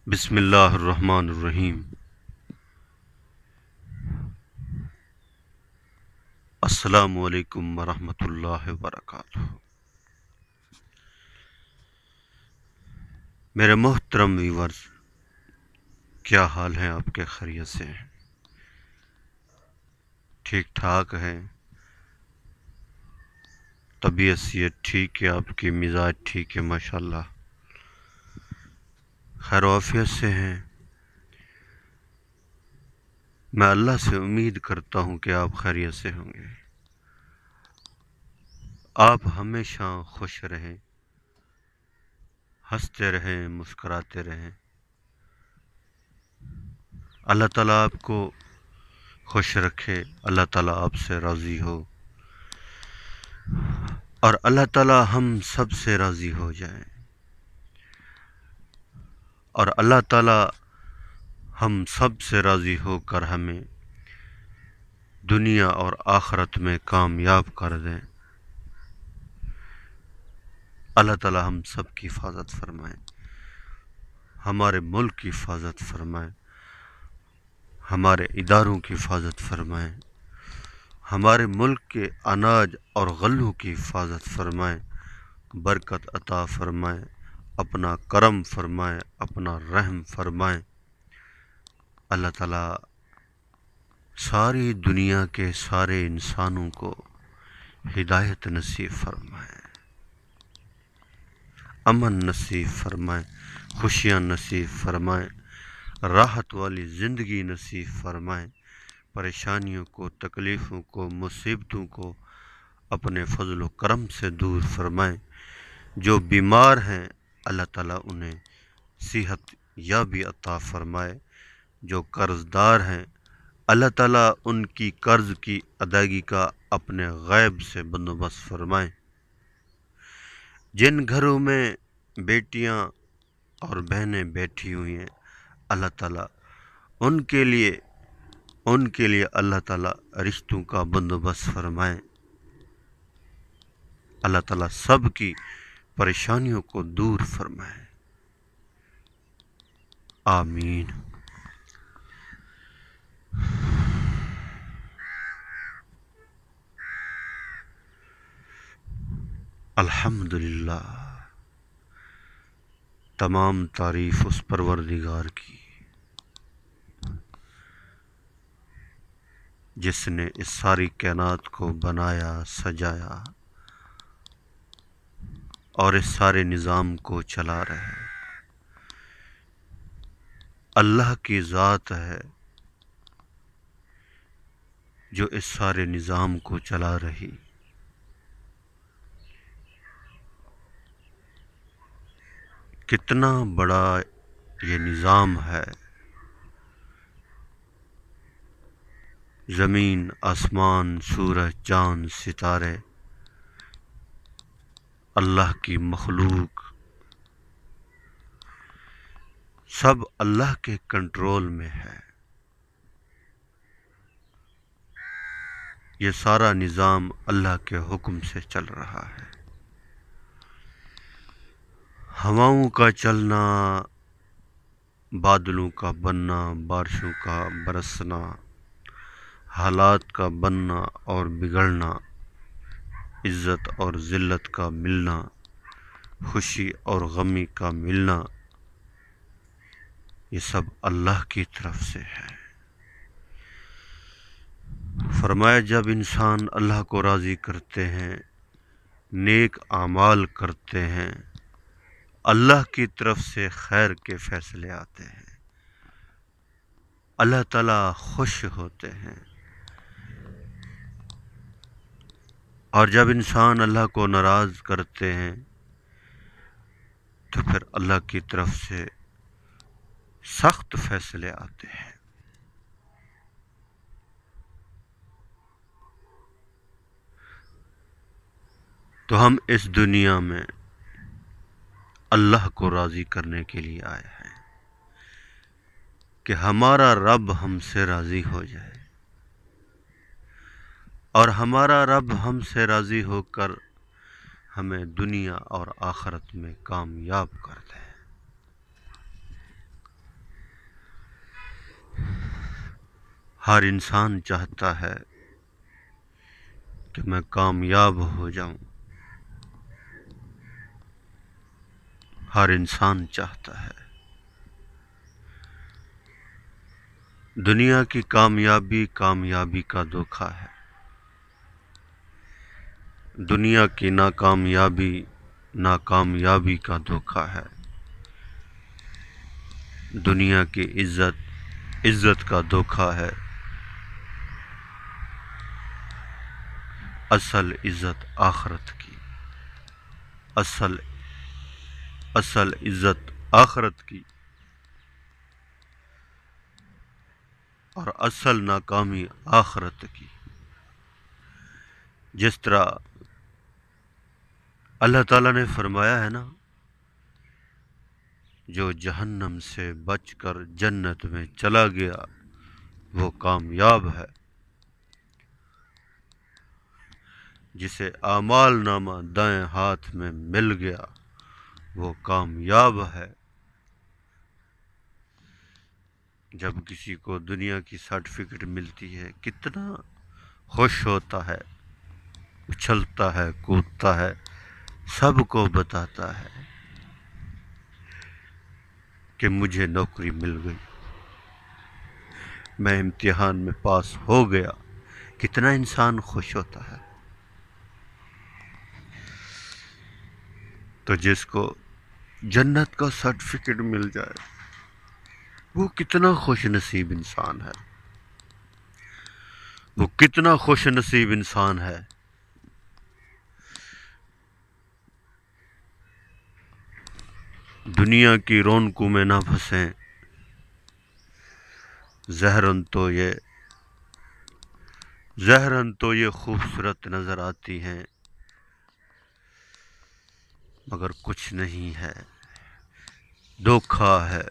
بسم اللہ الرحمن الرحیم۔ السلام علیکم ورحمۃ اللہ وبرکاتہ۔ میرے محترم ویورز، کیا حال ہیں آپ کے؟ خیریت سے ہیں؟ ٹھیک ٹھاک ہیں؟ طبیعت صحت ٹھیک ہے؟ آپ کی مزاج ٹھیک ہے؟ ماشاءاللہ خیر و عافیت سے ہیں؟ میں اللہ سے امید کرتا ہوں کہ آپ خیریت سے ہوں گے۔ آپ ہمیشہ خوش رہیں، ہنستے رہیں، مسکراتے رہیں۔ اللہ تعالیٰ آپ کو خوش رکھے، اللہ تعالیٰ آپ سے راضی ہو، اور اللہ تعالیٰ ہم سب سے راضی ہو جائے، اور اللہ تعالیٰ ہم سب سے راضی ہو کر ہمیں دنیا اور آخرت میں کامیاب کر دیں۔ اللہ تعالیٰ ہم سب کی حفاظت فرمائے، ہمارے ملک کی حفاظت فرمائے، ہمارے اداروں کی حفاظت فرمائے، ہمارے ملک کے اناج اور غلوں کی حفاظت فرمائے، برکت عطا فرمائے، اپنا کرم فرمائے، اپنا رحم فرمائے۔ اللہ تعالیٰ ساری دنیا کے سارے انسانوں کو ہدایت نصیب فرمائے، امن نصیب فرمائے، خوشیاں نصیب فرمائے، راحت والی زندگی نصیب فرمائے، پریشانیوں کو، تکلیفوں کو، مصیبتوں کو اپنے فضل و کرم سے دور فرمائے۔ جو بیمار ہیں اللہ تعالیٰ انہیں صحت یابی عطا فرمائے، جو قرض دار ہیں اللہ تعالیٰ ان کی قرض کی ادائیگی کا اپنے غیب سے بندوبست فرمائے۔ جن گھروں میں بیٹیاں اور بہنیں بیٹھی ہوئی ہیں اللہ تعالیٰ ان کے لیے اللہ تعالیٰ رشتوں کا بندوبست فرمائے۔ اللہ تعالیٰ سب کی پریشانیوں کو دور فرمائے، آمین۔ الحمدللہ، تمام تعریف اس پروردگار کی جس نے اس ساری کائنات کو بنایا، سجایا اور اس سارے نظام کو چلا رہا ہے۔ اللہ کی ذات ہے جو اس سارے نظام کو چلا رہی۔ کتنا بڑا یہ نظام ہے، زمین، آسمان، سورج، چاند، ستارے، اللہ کی مخلوق سب اللہ کے کنٹرول میں ہے۔ یہ سارا نظام اللہ کے حکم سے چل رہا ہے۔ ہواؤں کا چلنا، بادلوں کا بننا، بارشوں کا برسنا، حالات کا بننا اور بگڑنا، عزت اور ذلت کا ملنا، خوشی اور غمی کا ملنا، یہ سب اللہ کی طرف سے ہے۔ فرمایا جب انسان اللہ کو راضی کرتے ہیں، نیک اعمال کرتے ہیں، اللہ کی طرف سے خیر کے فیصلے آتے ہیں، اللہ تعالیٰ خوش ہوتے ہیں۔ اور جب انسان اللہ کو ناراض کرتے ہیں تو پھر اللہ کی طرف سے سخت فیصلے آتے ہیں۔ تو ہم اس دنیا میں اللہ کو راضی کرنے کے لیے آئے ہیں کہ ہمارا رب ہم سے راضی ہو جائے، اور ہمارا رب ہم سے راضی ہو کر ہمیں دنیا اور آخرت میں کامیاب کر دے۔ ہر انسان چاہتا ہے کہ میں کامیاب ہو جاؤں، ہر انسان چاہتا ہے۔ دنیا کی کامیابی کامیابی کا دھوکہ ہے، دنیا کی ناکامیابی ناکامیابی کا دھوکہ ہے، دنیا کی عزت عزت کا دھوکہ ہے، اصل عزت آخرت کی، اصل عزت آخرت کی، اور اصل ناکامی آخرت کی۔ جس طرح اللہ تعالیٰ نے فرمایا ہے نا، جو جہنم سے بچ کر جنت میں چلا گیا وہ کامیاب ہے، جسے اعمال نامہ دائیں ہاتھ میں مل گیا وہ کامیاب ہے۔ جب کسی کو دنیا کی سرٹیفکیٹ ملتی ہے کتنا خوش ہوتا ہے، اچھلتا ہے، کودتا ہے، سب کو بتاتا ہے کہ مجھے نوکری مل گئی، میں امتحان میں پاس ہو گیا، کتنا انسان خوش ہوتا ہے۔ تو جس کو جنت کا سرٹیفکیٹ مل جائے وہ کتنا خوش نصیب انسان ہے، وہ کتنا خوش نصیب انسان ہے۔ دنیا کی رونقوں میں نہ پھنسیں، زہرن تو یہ خوبصورت نظر آتی ہیں مگر کچھ نہیں ہے، دھوکہ ہے،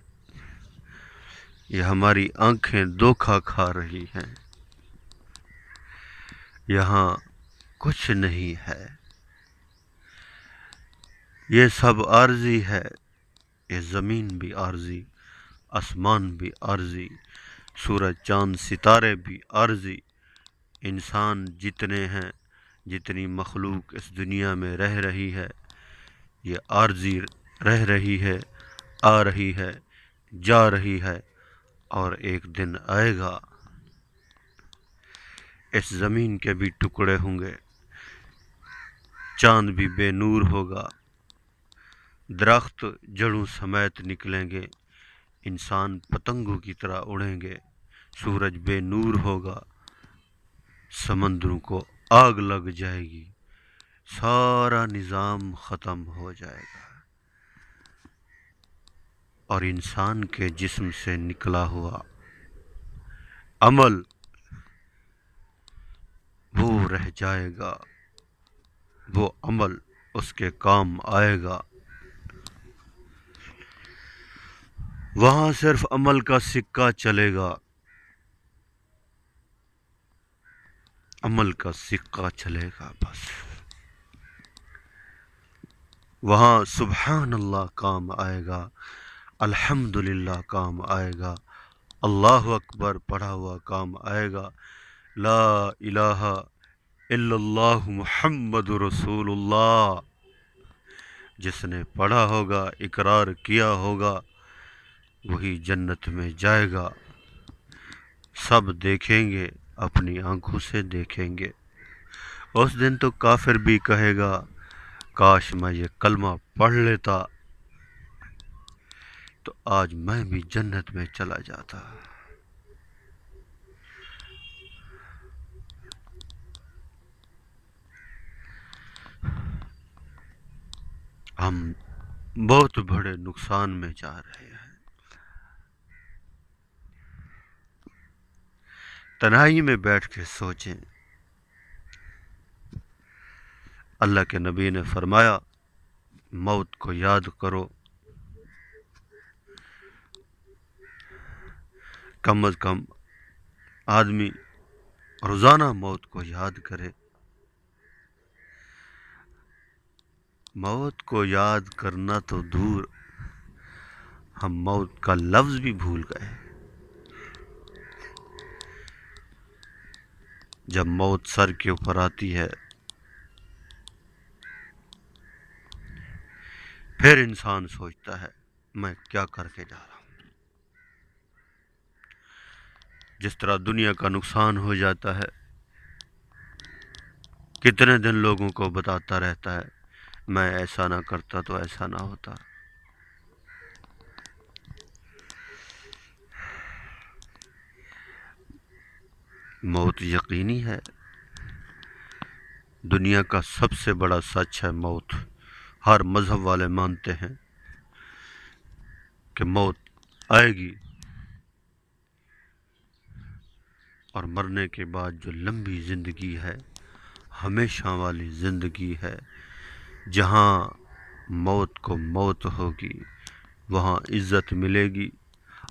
یہ ہماری آنکھیں دھوکہ کھا رہی ہیں، یہاں کچھ نہیں ہے، یہ سب عارضی ہے، یہ زمین بھی عارضی، آسمان بھی عارضی، سورج چاند ستارے بھی عارضی، انسان جتنے ہیں، جتنی مخلوق اس دنیا میں رہ رہی ہے یہ عارضی رہ رہی ہے، آ رہی ہے، جا رہی ہے، اور ایک دن آئے گا اس زمین کے بھی ٹکڑے ہوں گے، چاند بھی بے نور ہوگا، درخت جڑوں سمیت نکلیں گے، انسان پتنگوں کی طرح اڑیں گے، سورج بے نور ہوگا، سمندروں کو آگ لگ جائے گی، سارا نظام ختم ہو جائے گا، اور انسان کے جسم سے نکلا ہوا عمل وہ رہ جائے گا، وہ عمل اس کے کام آئے گا، وہاں صرف عمل کا سکہ چلے گا، عمل کا سکہ چلے گا بس، وہاں سبحان اللہ کام آئے گا، الحمدللہ کام آئے گا، اللہ اکبر پڑھا ہوا کام آئے گا، لا الہ الا اللہ محمد رسول اللہ جس نے پڑھا ہوگا، اقرار کیا ہوگا، وہی جنت میں جائے گا، سب دیکھیں گے، اپنی آنکھوں سے دیکھیں گے، اس دن تو کافر بھی کہے گا کاش میں یہ کلمہ پڑھ لیتا تو آج میں بھی جنت میں چلا جاتا۔ ہم بہت بڑے نقصان میں جا رہے ہیں۔ تنہائی میں بیٹھ کے سوچیں، اللہ کے نبی نے فرمایا موت کو یاد کرو، کم از کم آدمی روزانہ موت کو یاد کرے۔ موت کو یاد کرنا تو دور، ہم موت کا لفظ بھی بھول گئے۔ جب موت سر کے اوپر آتی ہے پھر انسان سوچتا ہے میں کیا کر کے جا رہا ہوں۔ جس طرح دنیا کا نقصان ہو جاتا ہے، کتنے دن لوگوں کو بتاتا رہتا ہے میں ایسا نہ کرتا تو ایسا نہ ہوتا۔ موت یقینی ہے، دنیا کا سب سے بڑا سچ ہے موت۔ ہر مذہب والے مانتے ہیں کہ موت آئے گی، اور مرنے کے بعد جو لمبی زندگی ہے، ہمیشہ والی زندگی ہے، جہاں موت کو موت ہوگی وہاں عزت ملے گی،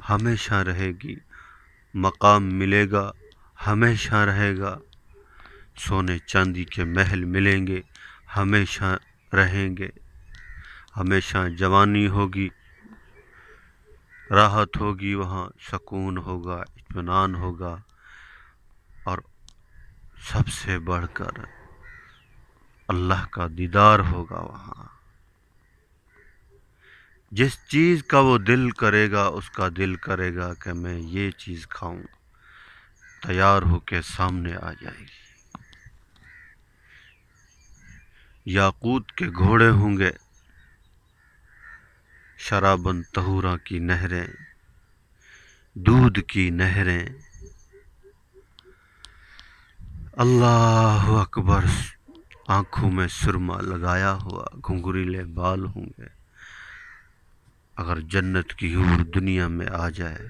ہمیشہ رہے گی، مقام ملے گا، ہمیشہ رہے گا، سونے چاندی کے محل ملیں گے، ہمیشہ رہیں گے، ہمیشہ جوانی ہوگی، راحت ہوگی، وہاں سکون ہوگا، اطمینان ہوگا، اور سب سے بڑھ کر اللہ کا دیدار ہوگا وہاں۔ جس چیز کا وہ دل کرے گا اس کا دل کرے گا کہ میں یہ چیز کھاؤں، تیار ہو کے سامنے آ جائے گی۔ یاقوت کے گھوڑے ہوں گے، شراباً طہورا کی نہریں، دودھ کی نہریں، اللہ اکبر، آنکھوں میں سرما لگایا ہوا گھنگریلے بال ہوں گے۔ اگر جنت کی حور دنیا میں آ جائے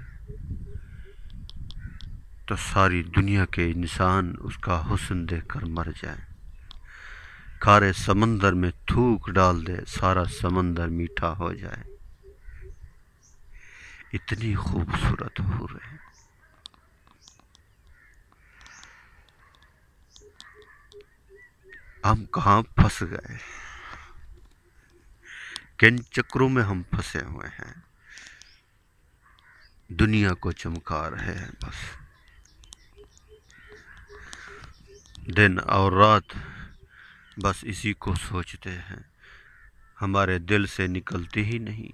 تو ساری دنیا کے انسان اس کا حسن دیکھ کر مر جائیں، کھارے سمندر میں تھوک ڈال دے سارا سمندر میٹھا ہو جائے، اتنی خوبصورت حور ہے۔ ہم کہاں پھنس گئے، کن چکروں میں ہم پھنسے ہوئے ہیں، دنیا کو چمکا رہے ہیں، بس دن اور رات بس اسی کو سوچتے ہیں، ہمارے دل سے نکلتی ہی نہیں۔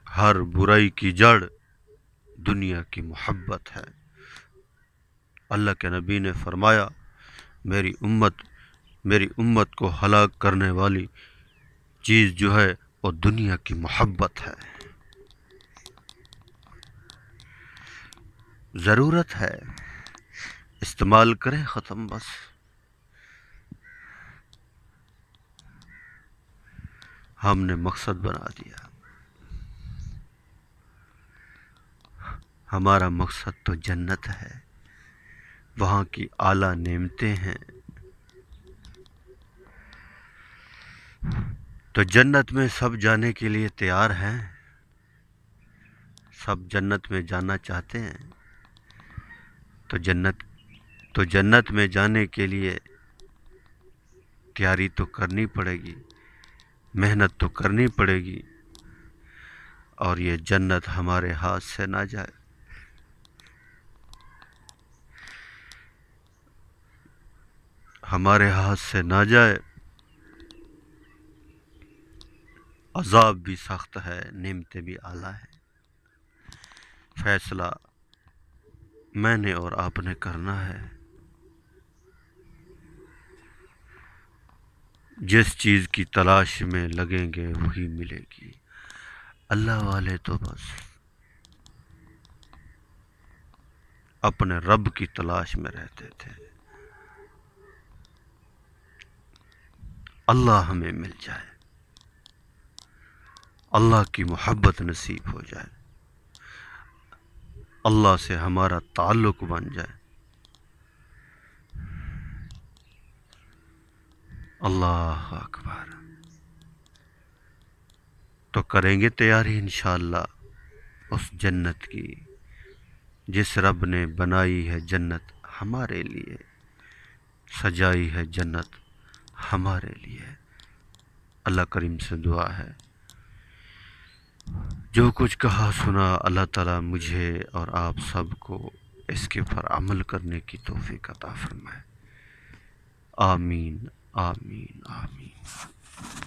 ہر برائی کی جڑ دنیا کی محبت ہے۔ اللہ کے نبی نے فرمایا میری امت کو ہلاک کرنے والی چیز جو ہے وہ دنیا کی محبت ہے۔ ضرورت ہے، استعمال کریں، ختم بس۔ ہم نے مقصد بنا دیا، ہمارا مقصد تو جنت ہے، وہاں کی اعلیٰ نعمتیں ہیں۔ تو جنت میں سب جانے کے لیے تیار ہیں، سب جنت میں جانا چاہتے ہیں، تو جنت میں جانے کے لیے تیاری تو کرنی پڑے گی، محنت تو کرنی پڑے گی، اور یہ جنت ہمارے ہاتھ سے نہ جائے۔ ہمارے ہاتھ سے نہ جائے، عذاب بھی سخت ہے، نعمتیں بھی اعلیٰ ہیں۔ فیصلہ میں نے اور آپ نے کرنا ہے۔ جس چیز کی تلاش میں لگیں گے وہی ملے گی۔ اللہ والے تو بس اپنے رب کی تلاش میں رہتے تھے، اللہ ہمیں مل جائے، اللہ کی محبت نصیب ہو جائے، اللہ سے ہمارا تعلق بن جائے۔ اللہ اکبر۔ تو کریں گے تیاری انشاءاللہ اس جنت کی، جس رب نے بنائی ہے جنت ہمارے لیے، سجائی ہے جنت ہمارے لیے۔ اللہ کریم سے دعا ہے جو کچھ کہا سنا اللہ تعالیٰ مجھے اور آپ سب کو اس کے پر عمل کرنے کی توفیق عطا فرمائے۔ آمین آمین آمین۔